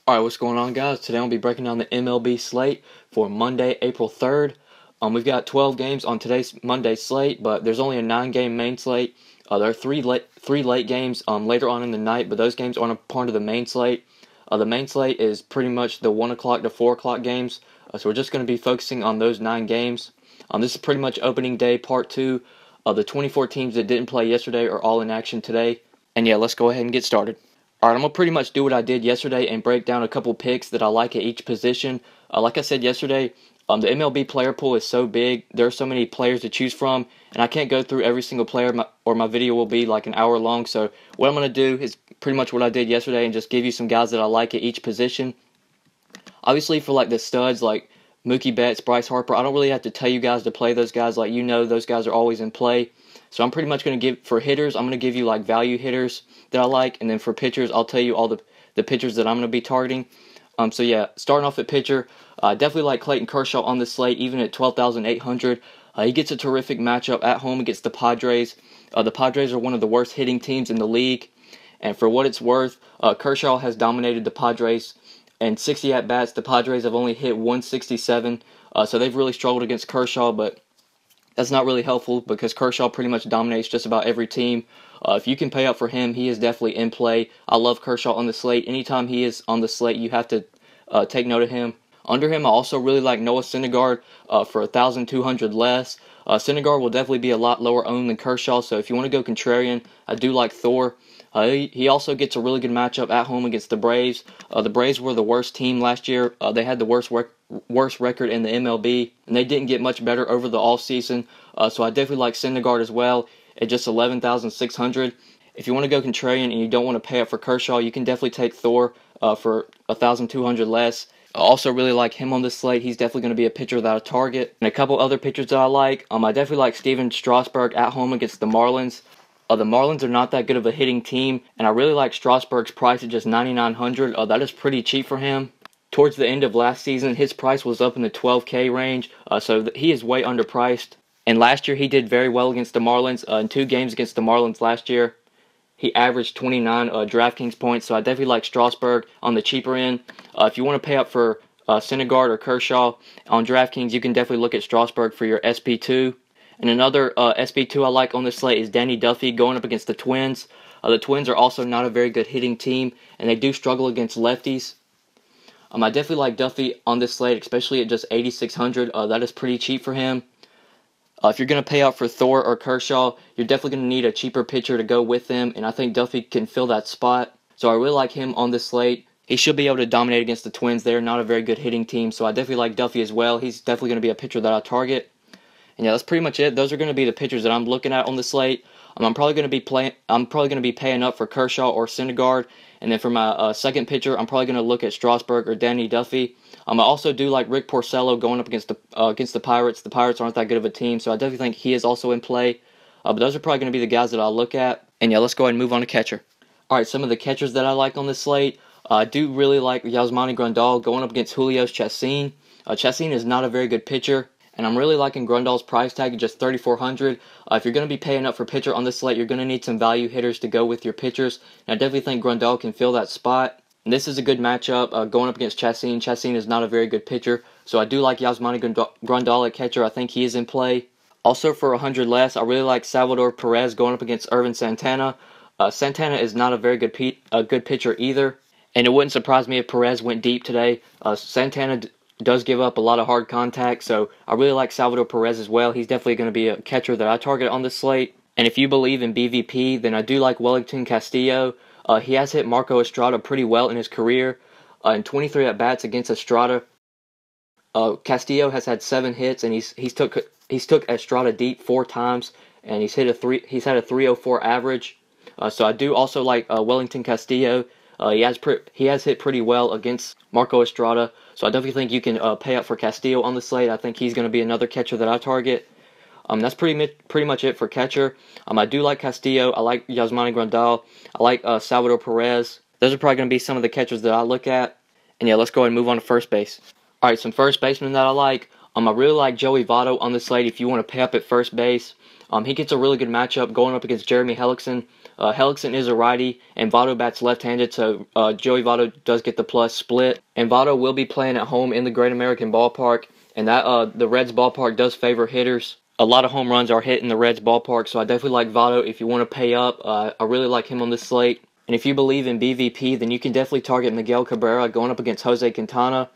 Alright, what's going on, guys? Today I'll be breaking down the MLB slate for Monday, April 3rd. We've got 12 games on today's Monday slate, but there's only a 9-game main slate. There are three late games later on in the night, but those games aren't a part of the main slate. The main slate is pretty much the 1 o'clock to 4 o'clock games, so we're just going to be focusing on those 9 games. This is pretty much opening day, part 2. The 24 teams that didn't play yesterday are all in action today. And yeah, let's go ahead and get started. Alright, I'm going to pretty much do what I did yesterday and break down a couple picks that I like at each position. Like I said yesterday, the MLB player pool is so big. There are so many players to choose from, and I can't go through every single player, or my video will be like an hour long. So what I'm going to do is pretty much what I did yesterday and just give you some guys that I like at each position. Obviously, for like the studs like Mookie Betts, Bryce Harper, I don't really have to tell you guys to play those guys. Like, you know, those guys are always in play. So I'm pretty much going to give, for hitters, I'm going to give you like value hitters that I like. And then for pitchers, I'll tell you all the pitchers that I'm going to be targeting. So yeah, starting off at pitcher, definitely like Clayton Kershaw on the slate, even at 12,800. He gets a terrific matchup at home against the Padres. The Padres are one of the worst hitting teams in the league. And for what it's worth, Kershaw has dominated the Padres. And 60 at-bats, the Padres have only hit 167. So they've really struggled against Kershaw, but that's not really helpful because Kershaw pretty much dominates just about every team. If you can pay up for him, he is definitely in play. I love Kershaw on the slate. Anytime he is on the slate, you have to take note of him. Under him, I also really like Noah Syndergaard for 1,200 less. Syndergaard will definitely be a lot lower owned than Kershaw, so if you want to go contrarian, I do like Thor. He also gets a really good matchup at home against the Braves. The Braves were the worst team last year. They had the worst record in the MLB, and they didn't get much better over the offseason. So I definitely like Syndergaard as well at just 11,600. If you want to go contrarian and you don't want to pay up for Kershaw, you can definitely take Thor for 1,200 less. I also really like him on this slate. He's definitely going to be a pitcher that I target. And a couple other pitchers that I like. I definitely like Steven Strasburg at home against the Marlins. The Marlins are not that good of a hitting team, and I really like Strasburg's price at just 9,900. That is pretty cheap for him. Towards the end of last season, his price was up in the $12K range, so he is way underpriced. And last year, he did very well against the Marlins. In 2 games against the Marlins last year, he averaged 29 DraftKings points, so I definitely like Strasburg on the cheaper end. If you want to pay up for Syndergaard or Kershaw on DraftKings, you can definitely look at Strasburg for your SP2. And another SP2 I like on this slate is Danny Duffy going up against the Twins. The Twins are also not a very good hitting team, and they do struggle against lefties. I definitely like Duffy on this slate, especially at just 8,600. That is pretty cheap for him. If you're going to pay out for Thor or Kershaw, you're definitely going to need a cheaper pitcher to go with them, and I think Duffy can fill that spot. So I really like him on this slate. He should be able to dominate against the Twins. They're not a very good hitting team, so I definitely like Duffy as well. He's definitely going to be a pitcher that I target. And yeah, that's pretty much it. Those are going to be the pitchers that I'm looking at on the slate. I'm probably going to be paying up for Kershaw or Syndergaard, and then for my second pitcher, I'm probably going to look at Strasburg or Danny Duffy. I also do like Rick Porcello going up against the Pirates. The Pirates aren't that good of a team, so I definitely think he is also in play. But those are probably going to be the guys that I'll look at. And yeah, let's go ahead and move on to catcher. All right, some of the catchers that I like on this slate. I do really like Yasmani Grandal going up against Julio Chacín. Chacín is not a very good pitcher. And I'm really liking Grandal's price tag at just 3,400. If you're going to be paying up for pitcher on this slate, you're going to need some value hitters to go with your pitchers. And I definitely think Grandal can fill that spot. And this is a good matchup going up against Chacín. Chacín is not a very good pitcher. So I do like Yasmani Grandal at catcher. I think he is in play. Also for 100 less, I really like Salvador Perez going up against Irvin Santana. Santana is not a very good pitcher either. And it wouldn't surprise me if Perez went deep today. Santana does give up a lot of hard contact, so I really like Salvador Perez as well. He's definitely going to be a catcher that I target on this slate. And if you believe in BVP, then I do like Wellington Castillo. He has hit Marco Estrada pretty well in his career. In 23 at-bats against Estrada, Castillo has had 7 hits, and he's took Estrada deep 4 times, and he's had a 304 average. So I do also like Wellington Castillo. He has hit pretty well against Marco Estrada, so I definitely think you can pay up for Castillo on the slate. I think he's going to be another catcher that I target. That's pretty much it for catcher. I do like Castillo. I like Yasmani Grandal. I like Salvador Perez. Those are probably going to be some of the catchers that I look at. And yeah, let's go ahead and move on to first base. All right, some first basemen that I like. I really like Joey Votto on the slate if you want to pay up at first base. He gets a really good matchup going up against Jeremy Hellickson. Hellickson is a righty, and Votto bats left-handed, so Joey Votto does get the plus split. And Votto will be playing at home in the Great American Ballpark, and that the Reds ballpark does favor hitters. A lot of home runs are hit in the Reds ballpark, so I definitely like Votto if you want to pay up. I really like him on this slate. And if you believe in BVP, then you can definitely target Miguel Cabrera going up against Jose Quintana.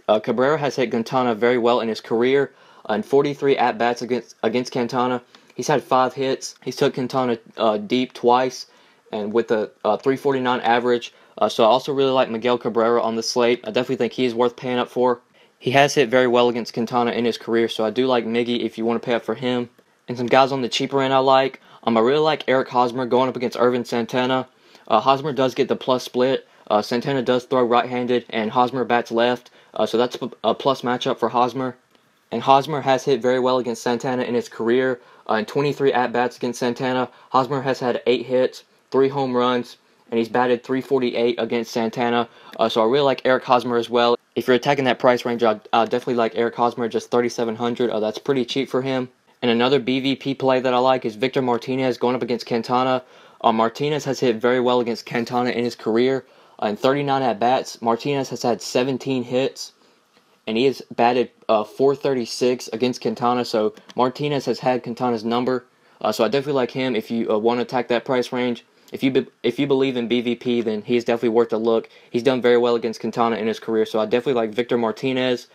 Cabrera has hit Quintana very well in his career. In 43 at-bats against Quintana, he's had 5 hits. He's took Quintana deep twice, and with a 349 average. So I also really like Miguel Cabrera on the slate. I definitely think he's worth paying up for. He has hit very well against Quintana in his career, so I do like Miggy if you want to pay up for him. And some guys on the cheaper end I like. I really like Eric Hosmer going up against Irvin Santana. Hosmer does get the plus split. Santana does throw right-handed, and Hosmer bats left. So that's a plus matchup for Hosmer. And Hosmer has hit very well against Santana in his career. In 23 at-bats against Santana, Hosmer has had 8 hits, 3 home runs, and he's batted .348 against Santana. So I really like Eric Hosmer as well. If you're attacking that price range, I'd definitely like Eric Hosmer, just $3,700. That's pretty cheap for him. And another BVP play that I like is Victor Martinez going up against Quintana. Martinez has hit very well against Quintana in his career. In 39 at-bats, Martinez has had 17 hits, and he has batted .436 against Quintana. So Martinez has had Quintana's number. So I definitely like him if you want to attack that price range. If you believe in BVP, then he's definitely worth a look. He's done very well against Quintana in his career, so I definitely like Victor Martinez.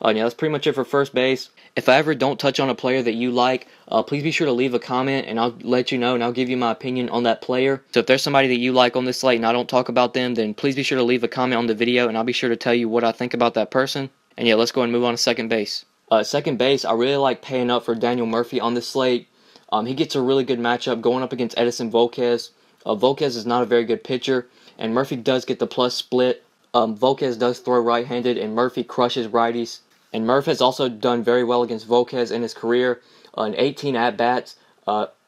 Yeah, that's pretty much it for first base. If I ever don't touch on a player that you like, please be sure to leave a comment, and I'll let you know, and I'll give you my opinion on that player. So if there's somebody that you like on this slate and I don't talk about them, then please be sure to leave a comment on the video, and I'll be sure to tell you what I think about that person. And yeah, let's go and move on to second base. Second base, I really like paying up for Daniel Murphy on this slate. He gets a really good matchup going up against Edison Volquez. Volquez is not a very good pitcher, and Murphy does get the plus split. Volquez does throw right-handed, and Murphy crushes righties. And Murphy has also done very well against Volquez in his career. In 18 at-bats,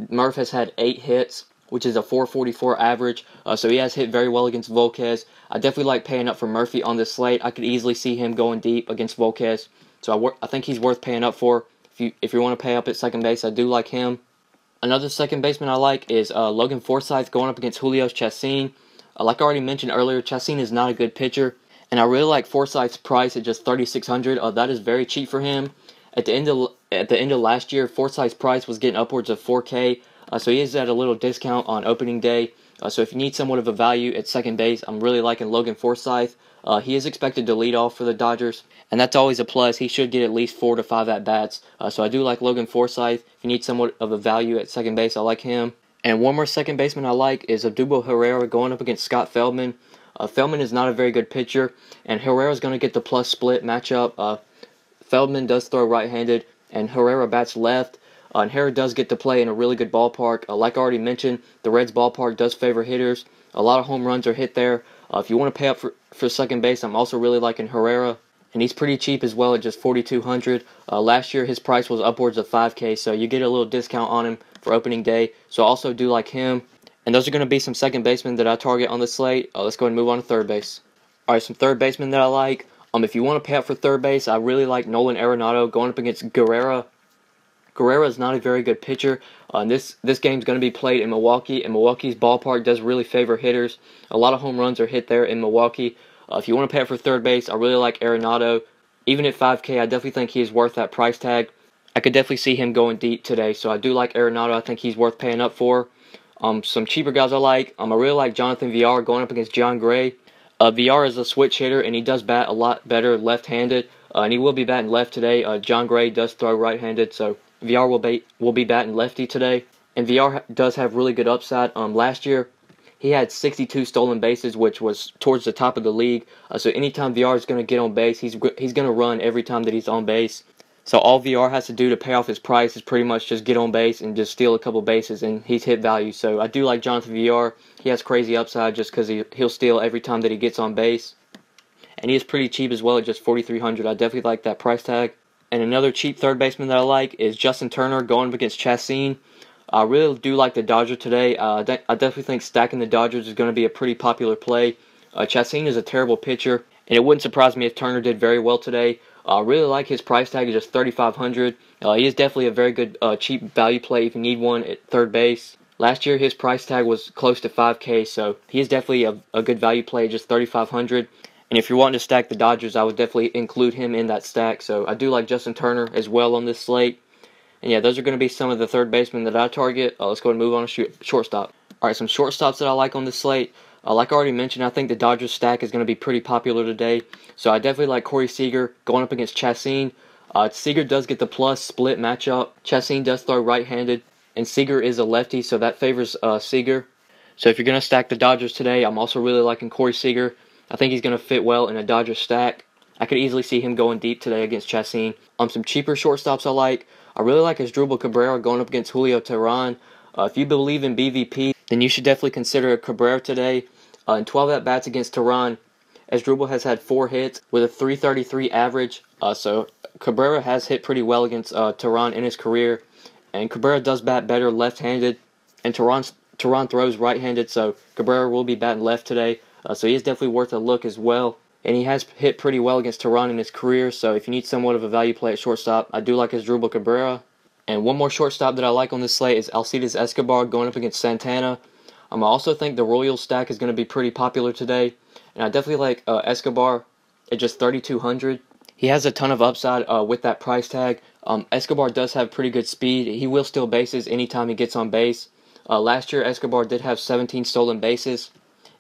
Murphy has had 8 hits, which is a .444 average. So he has hit very well against Volquez. I definitely like paying up for Murphy on this slate. I could easily see him going deep against Volquez. So I think he's worth paying up for. If you want to pay up at second base, I do like him. Another second baseman I like is Logan Forsythe going up against Julio Chacin. Like I already mentioned earlier, Chacin is not a good pitcher, and I really like Forsythe's price at just $3,600. That is very cheap for him. At the end of last year, Forsythe's price was getting upwards of $4K, so he is at a little discount on opening day. So if you need somewhat of a value at second base, I'm really liking Logan Forsythe. He is expected to lead off for the Dodgers, and that's always a plus. He should get at least 4 to 5 at-bats. So I do like Logan Forsythe. If you need somewhat of a value at second base, I like him. And one more second baseman I like is Odubel Herrera going up against Scott Feldman. Feldman is not a very good pitcher, and Herrera is going to get the plus split matchup. Feldman does throw right-handed, and Herrera bats left. And Herrera does get to play in a really good ballpark. Like I already mentioned, the Reds ballpark does favor hitters. A lot of home runs are hit there. If you want to pay up for second base, I'm also really liking Herrera. And he's pretty cheap as well at just $4,200. Last year, his price was upwards of $5K, so you get a little discount on him for opening day. So I also do like him. And those are going to be some second basemen that I target on the slate. Let's go ahead and move on to third base. All right, some third basemen that I like. If you want to pay up for third base, I really like Nolan Arenado going up against Guerrera. Guerrera is not a very good pitcher. This game is going to be played in Milwaukee, and Milwaukee's ballpark does really favor hitters. A lot of home runs are hit there in Milwaukee. If you want to pay up for third base, I really like Arenado. Even at $5K, I definitely think he is worth that price tag. I could definitely see him going deep today, so I do like Arenado. I think he's worth paying up for. Some cheaper guys I like. I really like Jonathan Villar going up against John Gray. Villar is a switch hitter, and he does bat a lot better left-handed. And he will be batting left today. John Gray does throw right-handed, so Villar will be batting lefty today. And Villar does have really good upside. Last year, he had 62 stolen bases, which was towards the top of the league. So anytime Villar is going to get on base, he's going to run every time that he's on base. So all Villar has to do to pay off his price is pretty much just get on base and just steal a couple bases, and he's hit value. So I do like Jonathan Villar. He has crazy upside just because he'll steal every time that he gets on base. And he is pretty cheap as well at just $4,300. I definitely like that price tag. And another cheap third baseman that I like is Justin Turner going up against Chacin. I really do like the Dodgers today. I definitely think stacking the Dodgers is going to be a pretty popular play. Chacin is a terrible pitcher, and it wouldn't surprise me if Turner did very well today. I really like his price tag at just $3,500. He is definitely a very good cheap value play if you need one at third base. Last year, his price tag was close to 5K, so he is definitely a good value play, just 3,500. And if you're wanting to stack the Dodgers, I would definitely include him in that stack. So I do like Justin Turner as well on this slate. And yeah, those are going to be some of the third basemen that I target. Let's go ahead and move on to shortstop. All right, some shortstops that I like on this slate. Like I already mentioned, I think the Dodgers stack is going to be pretty popular today. So I definitely like Corey Seager going up against Chassin. Seager does get the plus split matchup. Chassin does throw right-handed, and Seager is a lefty, so that favors Seager. So if you're going to stack the Dodgers today, I'm also really liking Corey Seager. I think he's going to fit well in a Dodgers stack. I could easily see him going deep today against Chassin. Some cheaper shortstops I like. I really like Asdrubal Cabrera going up against Julio Teheran. If you believe in BVP, then you should definitely consider Cabrera today. In 12 at-bats against Teheran, Asdrubal has had 4 hits with a 333 average. So Cabrera has hit pretty well against Teheran in his career. And Cabrera does bat better left-handed. And Teheran throws right-handed, so Cabrera will be batting left today. So he is definitely worth a look as well. And he has hit pretty well against Teheran in his career, so if you need somewhat of a value play at shortstop, I do like Asdrubal Cabrera. And one more shortstop that I like on this slate is Alcides Escobar going up against Santana. I also think the Royals stack is going to be pretty popular today, and I definitely like Escobar at just 3,200. He has a ton of upside with that price tag. Escobar does have pretty good speed. He will steal bases anytime he gets on base. Last year, Escobar did have 17 stolen bases.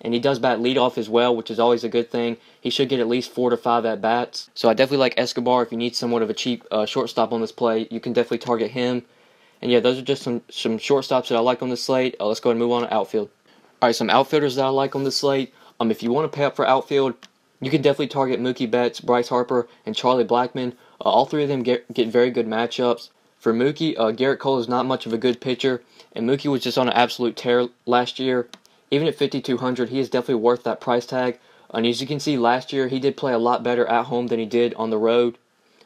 And he does bat leadoff as well, which is always a good thing. He should get at least 4 to 5 at-bats. So I definitely like Escobar. If you need somewhat of a cheap shortstop on this play, you can definitely target him. And yeah, those are just some shortstops that I like on this slate. Let's go ahead and move on to outfield. All right, some outfielders that I like on this slate. If you want to pay up for outfield, you can definitely target Mookie Betts, Bryce Harper, and Charlie Blackmon. All three of them get very good matchups. For Mookie, Garrett Cole is not much of a good pitcher, and Mookie was just on an absolute tear last year. Even at 5,200, he is definitely worth that price tag. And as you can see, last year he did play a lot better at home than he did on the road.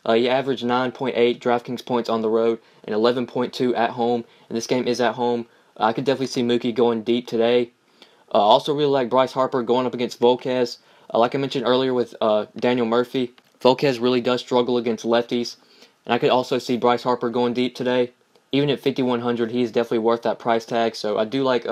He averaged 9.8 DraftKings points on the road and 11.2 at home. And this game is at home. I could definitely see Mookie going deep today. Also really like Bryce Harper going up against Volquez. Like I mentioned earlier with Daniel Murphy, Volquez really does struggle against lefties. And I could also see Bryce Harper going deep today. Even at 5,100, he is definitely worth that price tag. So I do like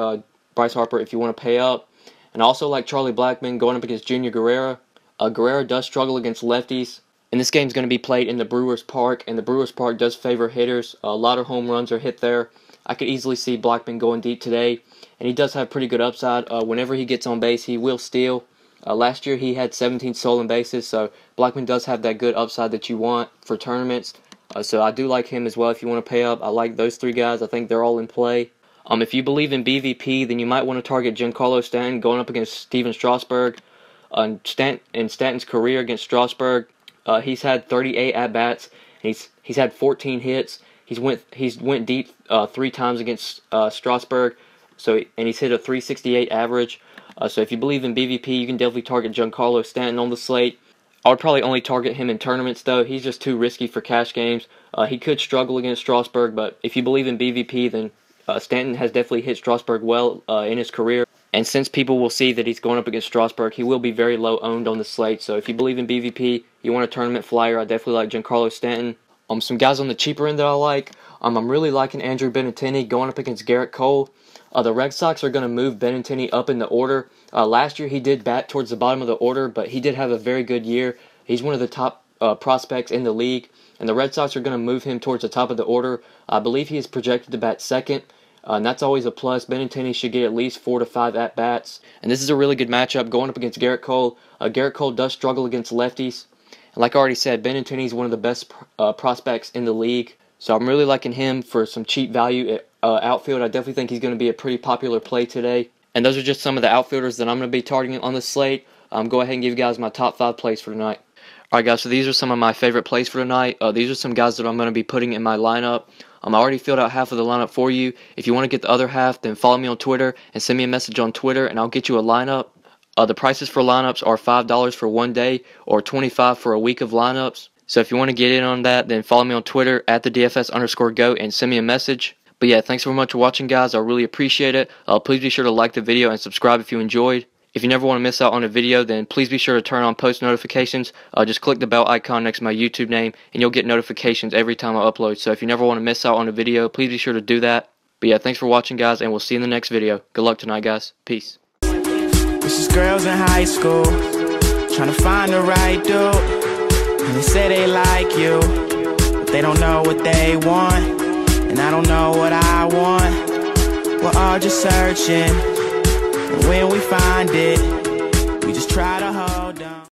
Bryce Harper if you want to pay up. And I also like Charlie Blackmon going up against Junior Guerrera. Guerrera does struggle against lefties. And this game is going to be played in the Brewers Park. And the Brewers Park does favor hitters. A lot of home runs are hit there. I could easily see Blackmon going deep today. And he does have pretty good upside. Whenever he gets on base, he will steal. Last year he had 17 stolen bases. So Blackmon does have that good upside that you want for tournaments. So I do like him as well if you want to pay up. I like those 3 guys. I think they're all in play. If you believe in BVP, then you might want to target Giancarlo Stanton going up against Steven Strasburg. In Stanton's career against Strasburg, he's had 38 at-bats. He's had 14 hits. He's went deep 3 times against Strasburg. And he's hit a 368 average. So if you believe in BVP, you can definitely target Giancarlo Stanton on the slate. I would probably only target him in tournaments, though. He's just too risky for cash games. He could struggle against Strasburg, but if you believe in BVP, then Stanton has definitely hit Strasburg well in his career. And since people will see that he's going up against Strasburg, he will be very low owned on the slate. So if you believe in BVP, you want a tournament flyer, I definitely like Giancarlo Stanton. Some guys on the cheaper end that I like. I'm really liking Andrew Benintendi going up against Garrett Cole. The Red Sox are going to move Benintendi up in the order. Last year he did bat towards the bottom of the order, but he did have a very good year. He's one of the top prospects in the league, and the Red Sox are going to move him towards the top of the order. I believe he is projected to bat second, and that's always a plus. Benintendi should get at least 4 to 5 at-bats, and this is a really good matchup going up against Garrett Cole. Garrett Cole does struggle against lefties, and like I already said, Benintendi is one of the best prospects in the league, so I'm really liking him for some cheap value at outfield. I definitely think he's going to be a pretty popular play today. And those are just some of the outfielders that I'm going to be targeting on the slate. Go ahead and give you guys my top 5 plays for tonight. Alright guys, so these are some of my favorite plays for tonight. These are some guys that I'm going to be putting in my lineup. I already filled out half of the lineup for you. If you want to get the other half, then follow me on Twitter and send me a message on Twitter and I'll get you a lineup. The prices for lineups are $5 for 1 day or $25 for a week of lineups. So if you want to get in on that, then follow me on Twitter at @thedfs_GOAT and send me a message. But yeah, thanks so much for watching, guys. I really appreciate it. Please be sure to like the video and subscribe if you enjoyed. If you never want to miss out on a video, then please be sure to turn on post notifications. Just click the bell icon next to my YouTube name, and you'll get notifications every time I upload. So if you never want to miss out on a video, please be sure to do that. But yeah, thanks for watching, guys, and we'll see you in the next video. Good luck tonight, guys. Peace. This is girls in high school, trying to find the right dude. And they say they like you, but they don't know what they want. And I don't know what I want. We're all just searching, and when we find it, we just try to hold on.